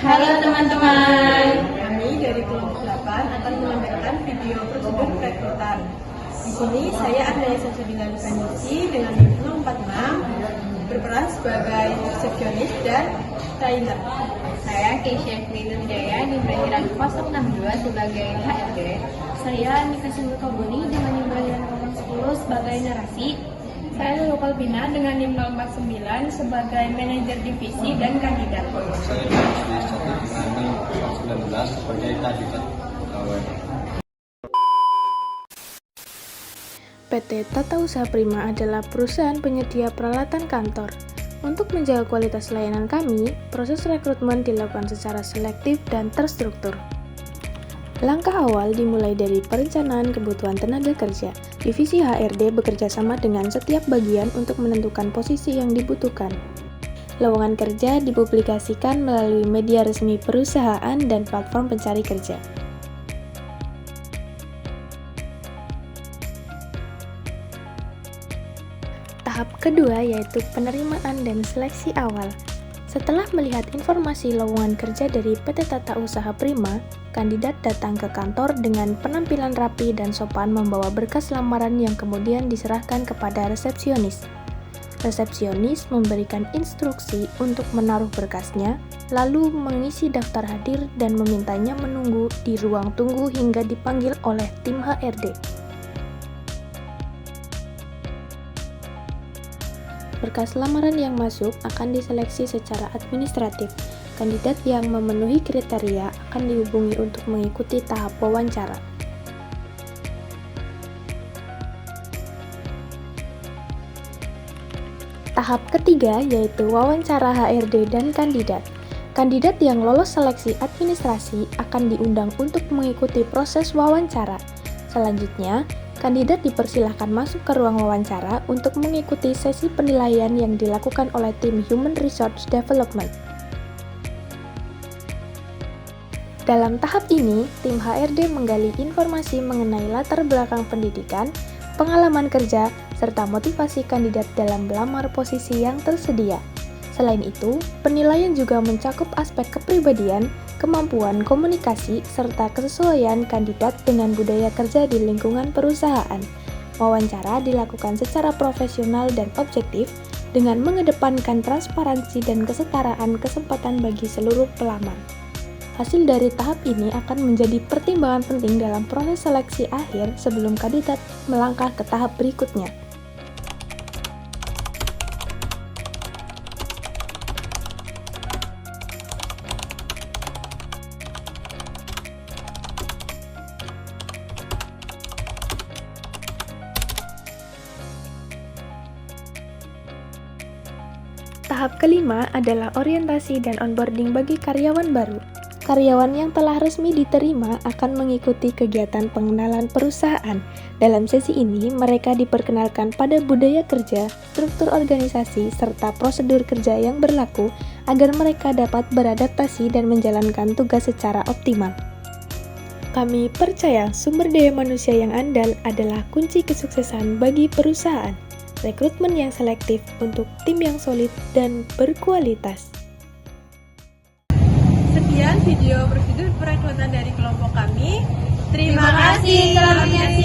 Halo teman-teman. Kami dari kelompok 8 akan menampilkan video prosedur perekrutan. Di sini saya Arnaya Samsudin Kanisi dengan NIM 046 berperan sebagai resepsionis dan trainer. Saya Keisha Nurjaya di Berahiran 062 sebagai HRD. Saya Nika Sungguh dengan NIM Berahiran 10 sebagai narasi. Saya Lulu Kalbina dengan NIM 049 sebagai manajer divisi dan kandidat. Saya dengan NIM 19 sebagai kandidat pegawai. PT Tata Usaha Prima adalah perusahaan penyedia peralatan kantor. Untuk menjaga kualitas layanan kami, proses rekrutmen dilakukan secara selektif dan terstruktur. Langkah awal dimulai dari perencanaan kebutuhan tenaga kerja. Divisi HRD bekerja sama dengan setiap bagian untuk menentukan posisi yang dibutuhkan. Lowongan kerja dipublikasikan melalui media resmi perusahaan dan platform pencari kerja. Tahap kedua yaitu penerimaan dan seleksi awal. Setelah melihat informasi lowongan kerja dari PT Tata Usaha Prima, kandidat datang ke kantor dengan penampilan rapi dan sopan membawa berkas lamaran yang kemudian diserahkan kepada resepsionis. Resepsionis memberikan instruksi untuk menaruh berkasnya, lalu mengisi daftar hadir dan memintanya menunggu di ruang tunggu hingga dipanggil oleh tim HRD. Berkas lamaran yang masuk akan diseleksi secara administratif. Kandidat yang memenuhi kriteria akan dihubungi untuk mengikuti tahap wawancara. Tahap ketiga yaitu wawancara HRD dan kandidat. Kandidat yang lolos seleksi administrasi akan diundang untuk mengikuti proses wawancara. Selanjutnya, kandidat dipersilahkan masuk ke ruang wawancara untuk mengikuti sesi penilaian yang dilakukan oleh tim Human Resource Development. Dalam tahap ini, tim HRD menggali informasi mengenai latar belakang pendidikan, pengalaman kerja, serta motivasi kandidat dalam melamar posisi yang tersedia. Selain itu, penilaian juga mencakup aspek kepribadian, kemampuan komunikasi, serta kesesuaian kandidat dengan budaya kerja di lingkungan perusahaan. Wawancara dilakukan secara profesional dan objektif dengan mengedepankan transparansi dan kesetaraan kesempatan bagi seluruh pelamar. Hasil dari tahap ini akan menjadi pertimbangan penting dalam proses seleksi akhir sebelum kandidat melangkah ke tahap berikutnya. Tahap kelima adalah orientasi dan onboarding bagi karyawan baru. Karyawan yang telah resmi diterima akan mengikuti kegiatan pengenalan perusahaan. Dalam sesi ini, mereka diperkenalkan pada budaya kerja, struktur organisasi, serta prosedur kerja yang berlaku agar mereka dapat beradaptasi dan menjalankan tugas secara optimal. Kami percaya sumber daya manusia yang andal adalah kunci kesuksesan bagi perusahaan. Rekrutmen yang selektif untuk tim yang solid dan berkualitas. Sekian video prosedur perekrutan dari kelompok kami. Terima kasih telah menyaksikan.